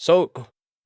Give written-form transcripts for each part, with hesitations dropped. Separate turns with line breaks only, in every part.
So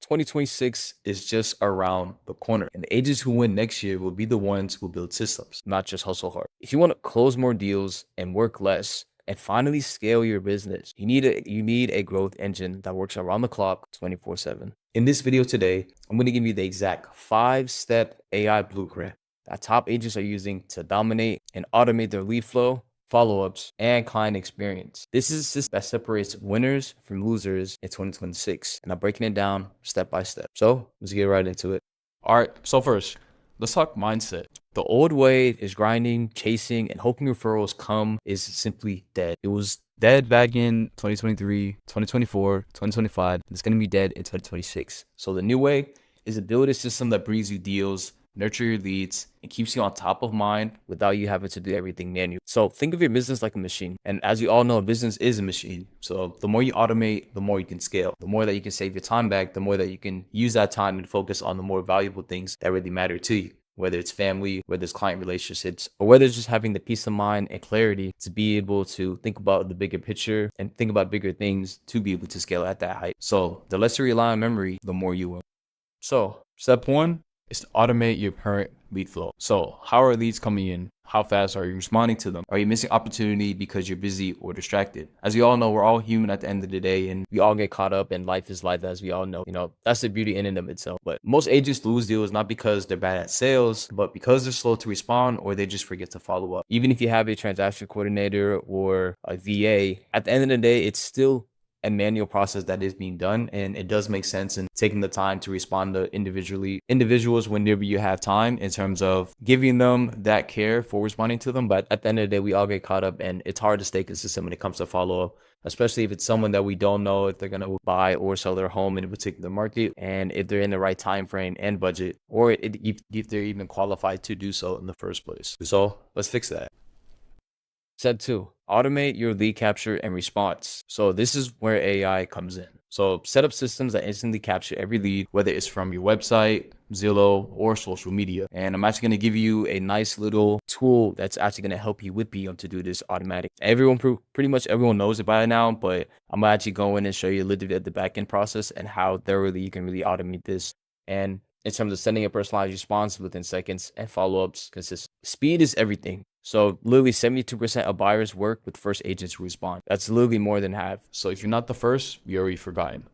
2026 is just around the corner, and the agents who win next year will be the ones who build systems, not just hustle hard. If you want to close more deals and work less and finally scale your business, you need a growth engine that works around the clock 24/7. In this video today, I'm going to give you the exact 5-step AI blueprint that top agents are using to dominate and automate their lead flow, follow-ups, and client experience. This is a system that separates winners from losers in 2026, and I'm breaking it down step by step. So let's get right into it.
All right, so first, let's talk mindset.
The old way is grinding, chasing, and hoping referrals come is simply dead. It was
Dead back in 2023, 2024, 2025. It's going to be dead in 2026.
So the new way is to build a system that brings you deals, nurture your leads, and keeps you on top of mind without you having to do everything manually. So think of your business like a machine. And as you all know, business is a machine. So the more you automate, the more you can scale. The more that you can save your time back, the more that you can use that time and focus on the more valuable things that really matter to you. Whether it's family, whether it's client relationships, or whether it's just having the peace of mind and clarity to be able to think about the bigger picture and think about bigger things to be able to scale at that height. So the less you rely on memory, the more you will.
So step one is to automate your current lead flow. So how are leads coming in? How fast are you responding to them? Are you missing opportunity because you're busy or distracted? As you all know, we're all human at the end of the day, and
We all get caught up and life is life, as we all know. That's the beauty in and of itself. But most agents lose deals not because they're bad at sales, but because they're slow to respond or they just forget to follow up. Even if you have a transaction coordinator or a VA, at the end of the day, it's still a manual process that is being done, and it does make sense in taking the time to respond to individuals whenever you have time, in terms of giving them that care for responding to them. But at the end of the day, we all get caught up, and it's hard to stay consistent when it comes to follow-up, especially if it's someone that we don't know if they're going to buy or sell their home in a particular market, and if they're in the right time frame and budget, or if they're even qualified to do so in the first place. So let's fix that. Step 2, automate your lead capture and response. So this is where AI comes in. So set up systems that instantly capture every lead, whether it's from your website, Zillow, or social media. And I'm actually going to give you a nice little tool that's actually going to help you with being able to do this automatic. Pretty much everyone knows it by now, but I'm going to actually go in and show you a little bit of the backend process and how thoroughly you can really automate this. And in terms of sending a personalized response within seconds and follow-ups consistent. Speed is everything. So literally 72% of buyers work with first agents who respond. That's literally more than half.
so if you're not the first, you're already forgotten.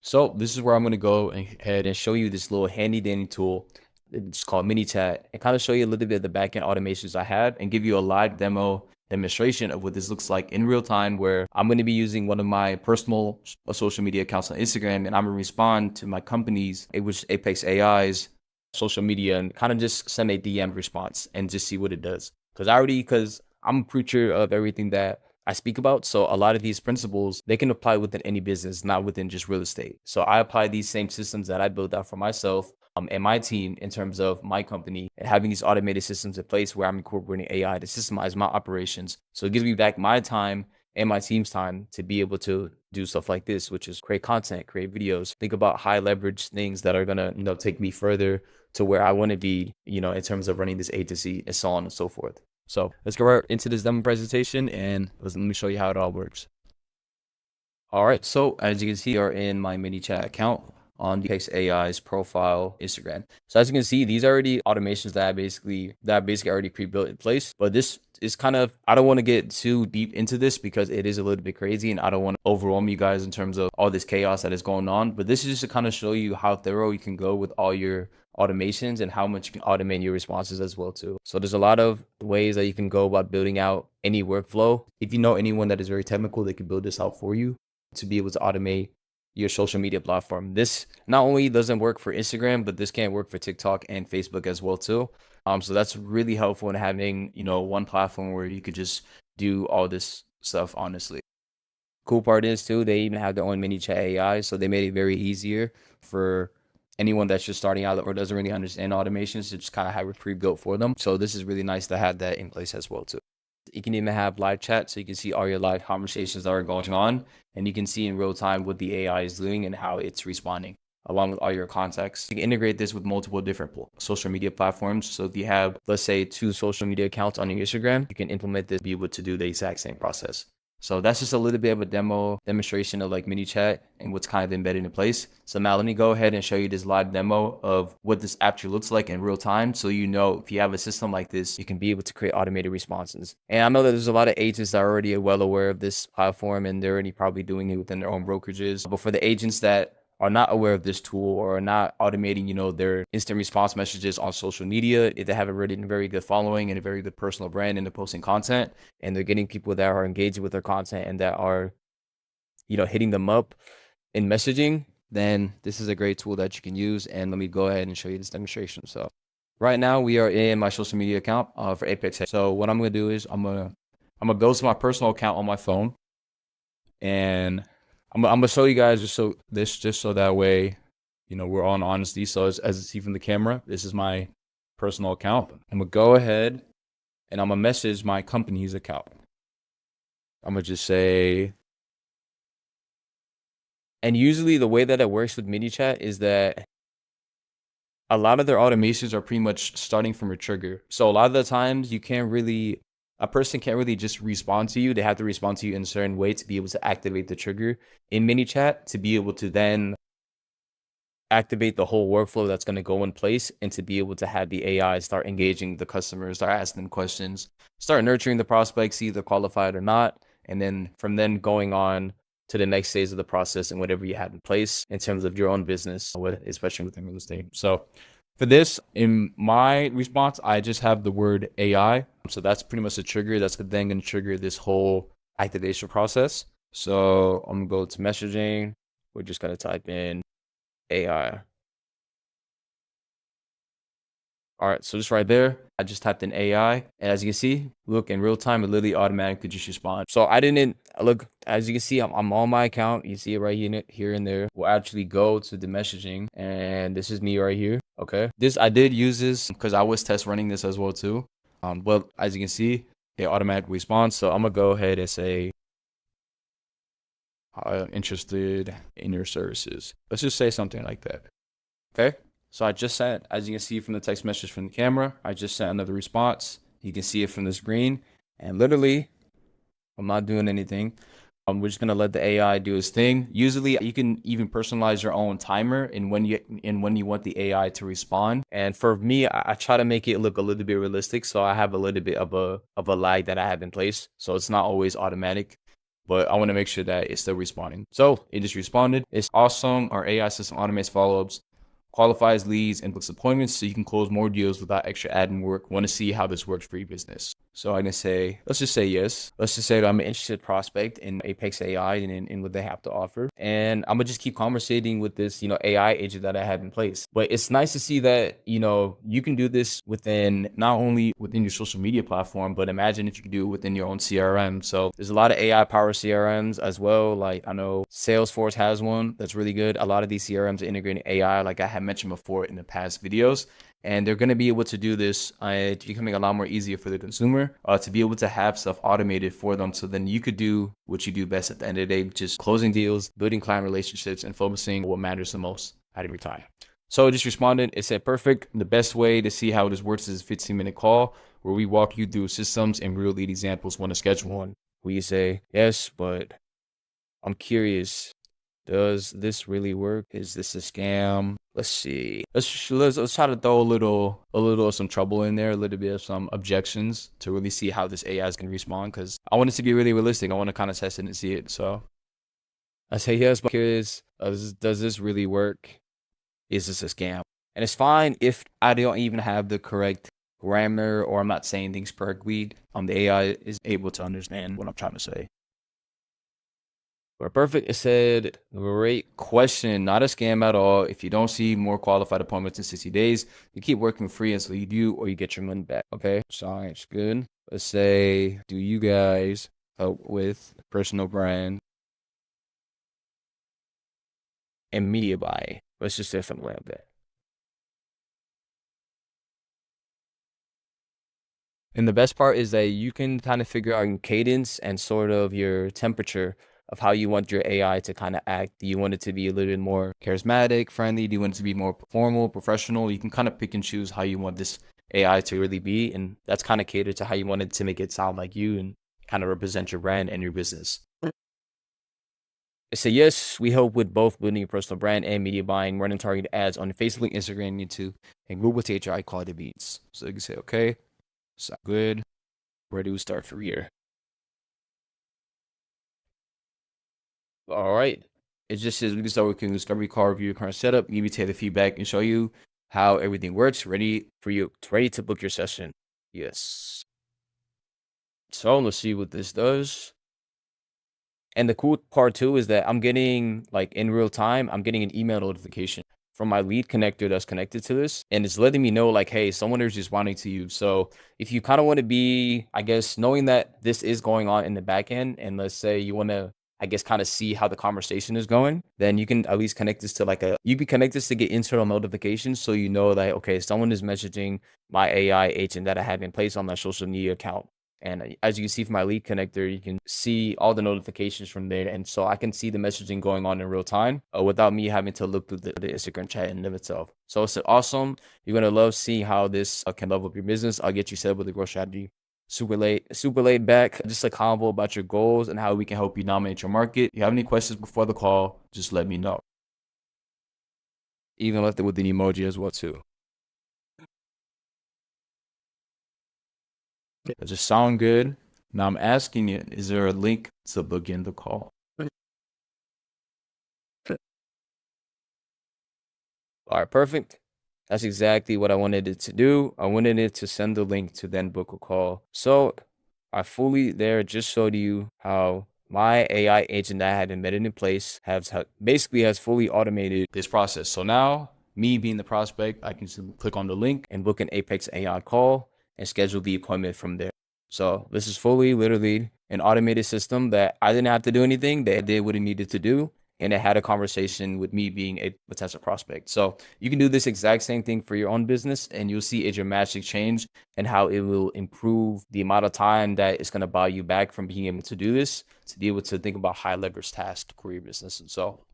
So this is where I'm going to go ahead
And show you this little handy dandy tool. It's called Mini Chat, and kind of show you a little bit of the backend automations I have and give you a live demonstration of what this looks like in real time, where I'm going to be using one of my personal social media accounts on Instagram, and I'm going to respond to my company's, which is Apex AI's social media, and kind of just send a DM response and just see what it does. Because I'm a preacher of everything that I speak about. So a lot of these principles, they can apply within any business, not within just real estate. So I apply these same systems that I built out for myself and my team in terms of my company, and having these automated systems in place where I'm incorporating AI to systemize my operations. So it gives me back my time and my team's time to be able to do stuff like this, which is create content, create videos, think about high leverage things that are going to, take me further to where I want to be, in terms of running this agency and so on and so forth.
So let's go right into this demo presentation and let me show you how it all works.
All right, so as you can see, are in my mini chat account on the Apex AI's profile Instagram. So as you can see, these are already automations that I basically already pre-built in place. But this is kind of, I don't want to get too deep into this because it is a little bit crazy, and I don't want to overwhelm you guys in terms of all this chaos that is going on. But this is just to kind of show you how thorough you can go with all your automations and how much you can automate your responses as well too. So there's a lot of ways that you can go about building out any workflow. If you know anyone that is very technical, they can build this out for you to be able to automate your social media platform. This not only doesn't work for Instagram, but this can work for TikTok and Facebook as well too. So that's really helpful in having, one platform where you could just do all this stuff, honestly. Cool part is too, they even have their own mini chat AI. So they made it very easier for anyone that's just starting out or doesn't really understand automations to just kind of have it pre-built for them. So this is really nice to have that in place as well too. You can even have live chat, so you can see all your live conversations that are going on, and you can see in real time what the AI is doing and how it's responding, along with all your contacts. You can integrate this with multiple different social media platforms. So if you have, let's say, 2 social media accounts on your Instagram, you can implement this, be able to do the exact same process.
So that's just a little bit of a demonstration of like mini chat and what's kind of embedded in place. So now let me go ahead and show you this live demo of what this actually looks like in real time. So you know, if you have a system like this, you can be able to create automated responses. And I know that there's a lot of agents that are already well aware of this platform and they're already probably doing it within their own brokerages. But for the agents that are not aware of this tool or are not automating, their instant response messages on social media, if they have already a very good following and a very good personal brand and they're posting content and they're getting people that are engaging with their content and that are, hitting them up in messaging, then this is a great tool that you can use. And let me go ahead and show you this demonstration. So right now we are in my social media account for Apex. So what I'm going to do is I'm going to go to my personal account on my phone, and I'm gonna show you guys just so that way, we're all in honesty. So as you see from the camera, this is my personal account. I'm gonna go ahead and I'm gonna message my company's account. I'm gonna just say,
And usually the way that it works with mini chat is that
a lot of their automations are pretty much starting from a trigger. So a lot of the times a person can't really just respond to you. They have to respond to you in a certain way to be able to activate the trigger in mini chat, to be able to then activate the whole workflow that's going to go in place, and to be able to have the AI start engaging the customers, start asking them questions, start nurturing the prospects, either qualified or not. And then from then going on to the next phase of the process and whatever you have in place in terms of your own business, especially within real estate. So for this, in my response, I just have the word AI. So that's pretty much a trigger. That's then going to trigger this whole activation process. So I'm going to go to messaging. We're just going to type in AI. All right, so just right there, I just typed in AI. And as you can see, look, in real time, it literally automatically just responds. So I didn't look, as you can see, I'm on my account. You see it right here and there. We'll actually go to the messaging, and this is me right here. Okay. I did use this because I was test running this as well too. But as you can see, it automatically responds. So I'm gonna go ahead and say, interested in your services. Let's just say something like that. Okay. So I just sent, as you can see from the text message from the camera, I just sent another response. You can see it from the screen, and literally, I'm not doing anything. We're just gonna let the AI do its thing. Usually, you can even personalize your own timer and when you want the AI to respond. And for me, I try to make it look a little bit realistic, so I have a little bit of a lag that I have in place, so it's not always automatic. But I want to make sure that it's still responding. So it just responded. It's awesome. Our AI system automates follow-ups, qualifies leads, and books appointments so you can close more deals without extra admin work. Want to see how this works for your business. So I'm going to say, let's just say yes. Let's just say that I'm an interested prospect in Apex AI and in what they have to offer. And I'm going to just keep conversating with this, AI agent that I have in place. But it's nice to see that, you can do this within, not only within your social media platform, but imagine if you could do it within your own CRM. So there's a lot of AI powered CRMs as well. Like I know Salesforce has one that's really good. A lot of these CRMs are integrating AI, like I had mentioned before in the past videos. And they're going to be able to do this. It's becoming a lot more easier for the consumer to be able to have stuff automated for them. So then you could do what you do best at the end of the day, just closing deals, building client relationships, and focusing on what matters the most at every time. So it just responded. It said, perfect. The best way to see how this works is a 15-minute call where we walk you through systems and real lead examples when to schedule one.
We say, yes, but I'm curious. Does this really work? Is this a scam? Let's see. Let's try to throw a little of some trouble in there, a little bit of some objections to really see how this AI is going to respond, because I want it to be really realistic. I want to kind of test it and see it. So I say, yes, but I'm curious, does this really work? Is this a scam? And it's fine if I don't even have the correct grammar or I'm not saying things correctly. The AI is able to understand what I'm trying to say. We're perfect. It said, great question, not a scam at all. If you don't see more qualified appointments in 60 days, you keep working free until you do, or you get your money back. Okay, science, good. Let's say, do you guys help with personal brand and media buy? Let's just say something like that. And the best part is that you can kind of figure out your cadence and sort of your temperature of how you want your AI to kind of act. Do you want it to be a little bit more charismatic, friendly? Do you want it to be more formal, professional? You can kind of pick and choose how you want this AI to really be. And that's kind of catered to how you want it to make it sound like you. And kind of represent your brand and your business. So yes, we help with both building your personal brand and media buying, running targeted ads on Facebook, Instagram, YouTube, and Google to high quality beats. So you can say, okay, sound good. Where do we start from here? All right. It just says we can start with a discovery call, review your current setup, give you tailored feedback, and show you how everything works, ready to book your session. Yes. So let's see what this does. And the cool part too is that I'm getting, like, in real time, I'm getting an email notification from my lead connector that's connected to this. And it's letting me know, like, hey, someone is responding to you. So if you kind of want to be, I guess, knowing that this is going on in the back end, and let's say you want to, I guess, kind of see how the conversation is going, then you can at least connect this to you can connect this to get internal notifications. So you know that, okay, someone is messaging my AI agent that I have in place on my social media account. And as you can see from my lead connector, you can see all the notifications from there. And so I can see the messaging going on in real time without me having to look through the Instagram chat in of itself. So it's awesome. You're going to love seeing how this can level up your business. I'll get you set up with a growth strategy. Super laid back, just a convo about your goals and how we can help you dominate your market. If you have any questions before the call, just let me know. Even left it with an emoji as well too. Does it sound good? Now I'm asking you, is there a link to begin the call? All right, perfect. That's exactly what I wanted it to do. I wanted it to send the link to then book a call. So I fully there just showed you how my AI agent that I had embedded in place basically has fully automated this process. So now, me being the prospect, I can simply click on the link and book an Apex AI call and schedule the appointment from there. So this is fully, literally, an automated system that I didn't have to do anything. They did what it needed to do, and it had a conversation with me being a potential prospect. So you can do this exact same thing for your own business, and you'll see a dramatic change and how it will improve the amount of time that it's going to buy you back from being able to do this, to be able to think about high leverage tasks for your business. And so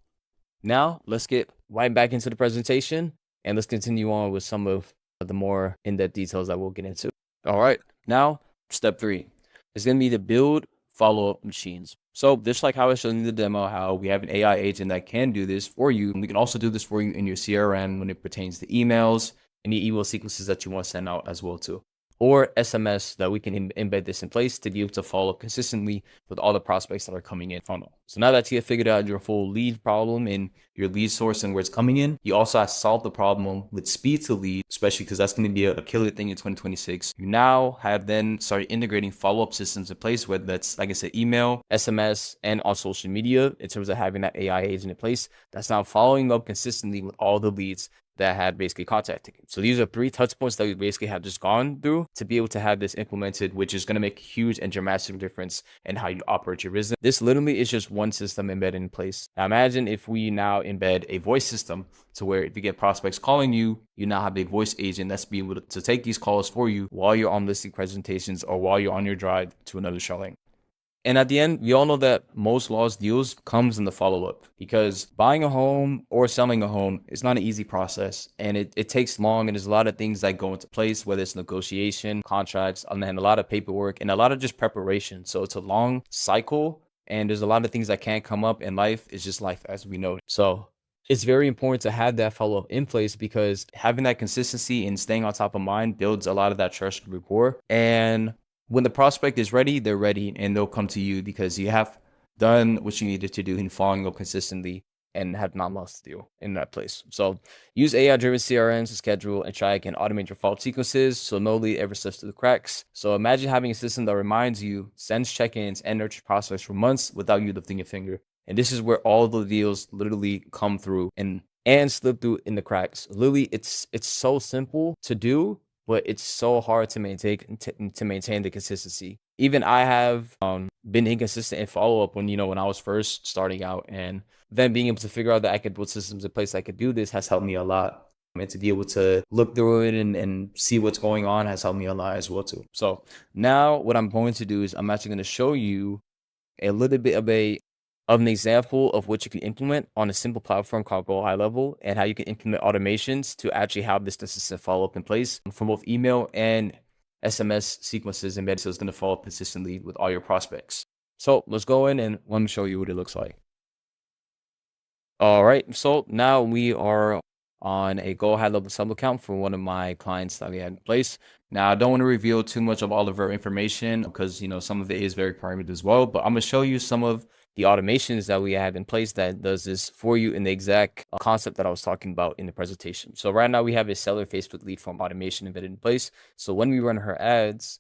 now let's get right back into the presentation, and let's continue on with some of the more in-depth details that we'll get into. All right, now step 3 is going to be to build follow-up machines. So just like how I showed you in the demo, how we have an AI agent that can do this for you, and we can also do this for you in your CRM when it pertains to emails, any email sequences that you want to send out as well too, or SMS that we can embed this in place to be able to follow up consistently with all the prospects that are coming in funnel. So now that you have figured out your full lead problem and your lead source and where it's coming in, you also have to solve the problem with speed to lead, especially because that's going to be a killer thing in 2026. You now have then started integrating follow-up systems in place, whether that's, like I said, email, SMS, and on social media, in terms of having that AI agent in place that's now following up consistently with all the leads that had basically contacted you. So these are 3 touch points that we basically have just gone through to be able to have this implemented, which is going to make a huge and dramatic difference in how you operate your business. This literally is just one system embedded in place. Now imagine if we now embed a voice system to where if you get prospects calling you, you now have a voice agent that's be able to take these calls for you while you're on listing presentations or while you're on your drive to another showing. And at the end, we all know that most lost deals comes in the follow-up, because buying a home or selling a home is not an easy process, and it takes long, and there's a lot of things that go into place, whether it's negotiation, contracts, and then a lot of paperwork and a lot of just preparation. So it's a long cycle, and there's a lot of things that can't come up in life. It's just life as we know. So it's very important to have that follow-up in place, because having that consistency and staying on top of mind builds a lot of that trust and rapport. And when the prospect is ready, they're ready, and they'll come to you because you have done what you needed to do in following up consistently and have not lost the deal in that place. So use AI-driven CRMs to schedule and track and automate your follow-up sequences so no lead ever slips through the cracks. So imagine having a system that reminds you, sends check-ins, and nurtures prospects for months without you lifting a finger. And this is where all the deals literally come through and slip through in the cracks. Literally, it's so simple to do, but it's so hard to maintain the consistency. Even I have been inconsistent in follow-up when I was first starting out, and then being able to figure out that I could put systems in place I could do this has helped me a lot. And to be able to look through it and see what's going on has helped me a lot as well too. So now what I'm going to do is I'm actually going to show you a little bit of an example of what you can implement on a simple platform called Go High Level, and how you can implement automations to actually have this consistent follow-up in place for both email and SMS sequences embedded, so it's going to follow up consistently with all your prospects. So let's go in and let me show you what it looks like. All right, so now we are on a Go High Level sub account for one of my clients that we had in place. Now, I don't want to reveal too much of all of our information because, some of it is very private as well, but I'm going to show you some of the automations that we have in place that does this for you in the exact concept that I was talking about in the presentation. So right now we have a seller Facebook lead form automation embedded in place. So when we run her ads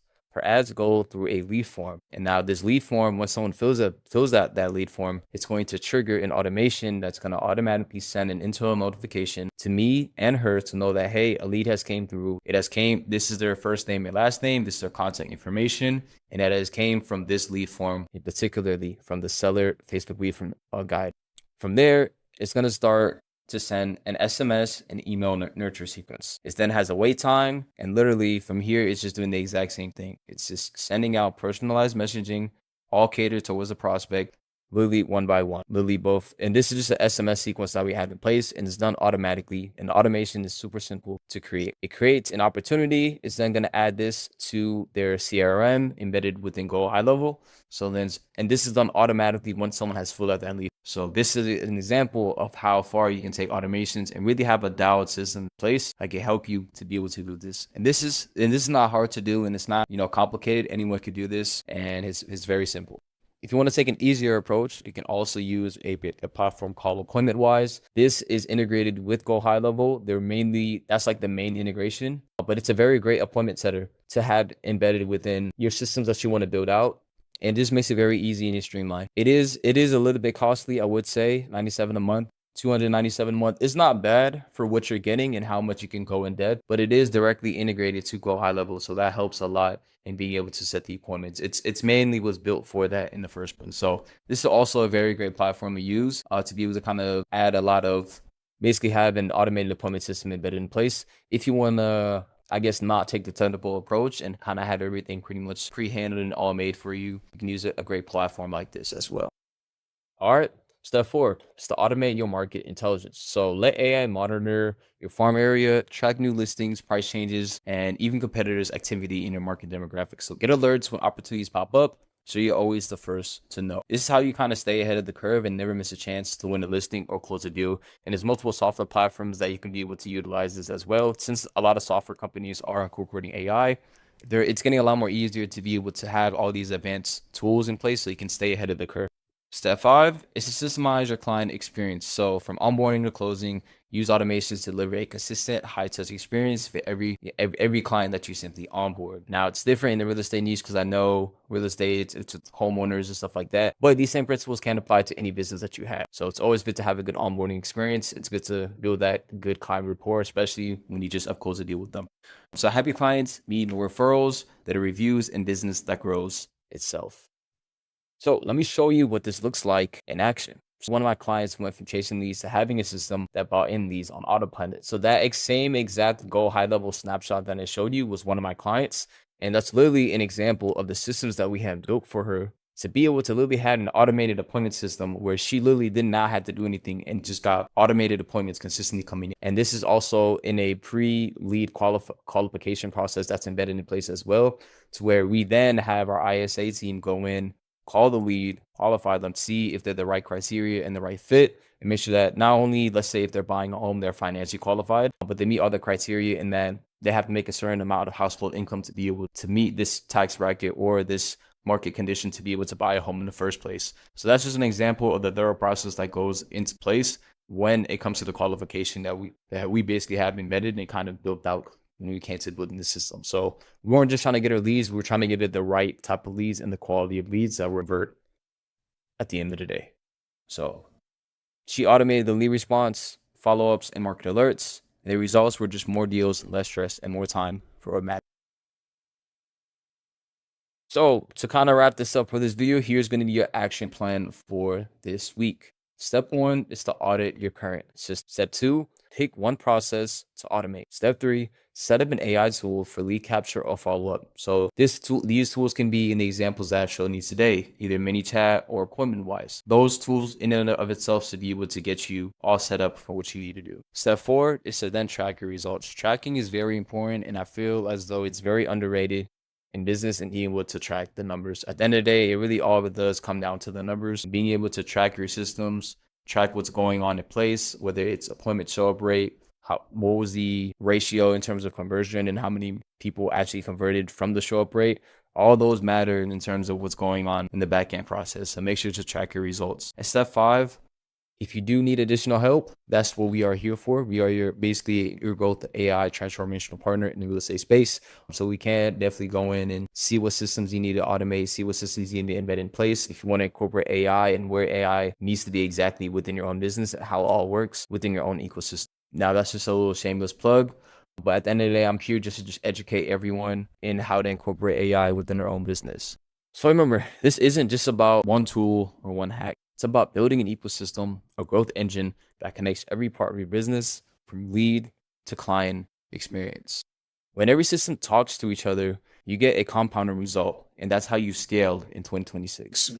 go through a lead form. And now this lead form, when someone fills out that lead form, it's going to trigger an automation that's going to automatically send an internal notification to me and her to know that, hey, a lead has came through. This is their first name and last name. This is their contact information. And that has came from this lead form, particularly from the seller Facebook lead form guide. From there, it's going to start to send an SMS and email nurture sequence. It then has a wait time, and literally from here, it's just doing the exact same thing. It's just sending out personalized messaging, all catered towards a prospect, literally one by one, literally both. And this is just an SMS sequence that we have in place, and it's done automatically. And automation is super simple to create. It creates an opportunity. It's then going to add this to their CRM embedded within Go High Level. And this is done automatically once someone has filled out that lead. So this is an example of how far you can take automations and really have a dialed system in place that can help you to be able to do this. And this is not hard to do, and it's not, complicated. Anyone could do this, and it's very simple. If you want to take an easier approach, you can also use a platform called AppointmentWise. This is integrated with Go High Level. That's like the main integration, but it's a very great appointment setter to have embedded within your systems that you want to build out. And this makes it very easy and streamlined. It is a little bit costly, I would say, $97 a month. $297 a month is not bad for what you're getting and how much you can go in depth, but it is directly integrated to Go High Level, so that helps a lot in being able to set the appointments. It's mainly was built for that in the first place. So this is also a very great platform to use to be able to kind of add a lot of, basically have an automated appointment system embedded in place. If you want to, I guess, not take the technical approach and kind of have everything pretty much pre-handled and all made for you, you can use a great platform like this as well. All right. Step 4 is to automate your market intelligence. So let AI monitor your farm area, track new listings, price changes, and even competitors' activity in your market demographics. So get alerts when opportunities pop up, so you're always the first to know. This is how you kind of stay ahead of the curve and never miss a chance to win a listing or close a deal. And there's multiple software platforms that you can be able to utilize this as well. Since a lot of software companies are incorporating AI, it's getting a lot more easier to be able to have all these advanced tools in place so you can stay ahead of the curve. Step 5 is to systemize your client experience. So from onboarding to closing, use automations to deliver a consistent high-touch experience for every client that you simply onboard. Now, it's different in the real estate niche because I know real estate, it's with homeowners and stuff like that. But these same principles can apply to any business that you have. So it's always good to have a good onboarding experience. It's good to build that good client rapport, especially when you just up close a deal with them. So happy clients mean referrals, that are reviews, and business that grows itself. So let me show you what this looks like in action. So one of my clients went from chasing leads to having a system that brought in leads on autopilot. So that same exact Go High Level snapshot that I showed you was one of my clients. And that's literally an example of the systems that we have built for her to be able to literally have an automated appointment system where she literally did not have to do anything and just got automated appointments consistently coming in. And this is also in a pre-lead qualification process that's embedded in place as well, to where we then have our ISA team go in, call the lead, qualify them, see if they're the right criteria and the right fit, and make sure that not only, let's say, if they're buying a home, they're financially qualified, but they meet other criteria, and then they have to make a certain amount of household income to be able to meet this tax bracket or this market condition to be able to buy a home in the first place. So that's just an example of the thorough process that goes into place when it comes to the qualification that we basically have embedded and kind of built out. We can't sit within the system. So we weren't just trying to get our leads. We were trying to get it the right type of leads and the quality of leads that revert at the end of the day. So she automated the lead response, follow-ups, and market alerts. The results were just more deals, less stress, and more time for a match. So to kind of wrap this up for this video, here's going to be your action plan for this week. Step 1 is to audit your current system. Step 2, pick one process to automate. Step 3, set up an AI tool for lead capture or follow-up. So these tools can be in the examples that I showed you today, either mini chat or appointment-wise. Those tools in and of itself should be able to get you all set up for what you need to do. Step 4 is to then track your results. Tracking is very important, and I feel as though it's very underrated in business and being able to track the numbers. At the end of the day, it really all it does come down to the numbers. Being able to track your systems, track what's going on in place, whether it's appointment show up rate, what was the ratio in terms of conversion and how many people actually converted from the show up rate. All those matter in terms of what's going on in the backend process. So make sure to track your results. And step 5, if you do need additional help, that's what we are here for. We are basically your growth AI transformational partner in the real estate space. So we can definitely go in and see what systems you need to automate, see what systems you need to embed in place. If you want to incorporate AI and where AI needs to be exactly within your own business, how it all works within your own ecosystem. Now that's just a little shameless plug. But at the end of the day, I'm here just to educate everyone in how to incorporate AI within their own business. So remember, this isn't just about one tool or one hack. It's about building an ecosystem, a growth engine that connects every part of your business from lead to client experience. When every system talks to each other, you get a compounding result, and that's how you scale in 2026. If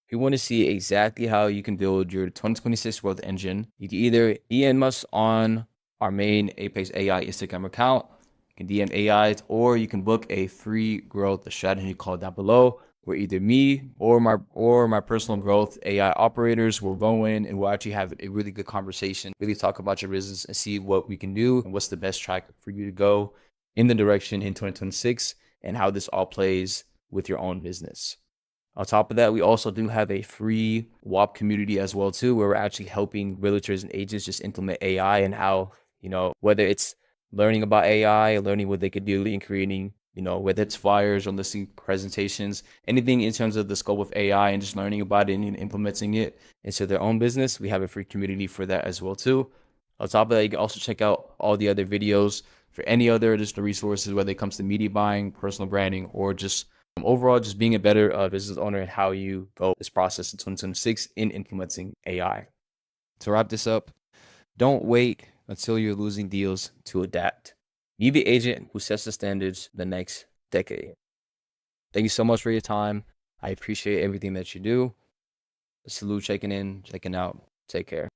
you want to see exactly how you can build your 2026 growth engine, you can either DM us on our main Apex AI Instagram account, you can DM AI, or you can book a free growth strategy call down below, where either me or my personal growth AI operators will go in and we'll actually have a really good conversation, really talk about your business and see what we can do and what's the best track for you to go in the direction in 2026 and how this all plays with your own business. On top of that, we also do have a free WAP community as well too, where we're actually helping realtors and agents just implement AI and how, whether it's learning about AI, learning what they could do in creating, whether it's flyers or listing presentations, anything in terms of the scope of AI and just learning about it and implementing it into their own business. We have a free community for that as well too. On top of that, you can also check out all the other videos for any other additional resources, whether it comes to media buying, personal branding, or just overall just being a better business owner and how you go this process in 2026 in implementing AI. To wrap this up, don't wait until you're losing deals to adapt. Be the agent who sets the standards the next decade. Thank you so much for your time. I appreciate everything that you do. Salute checking in, checking out. Take care.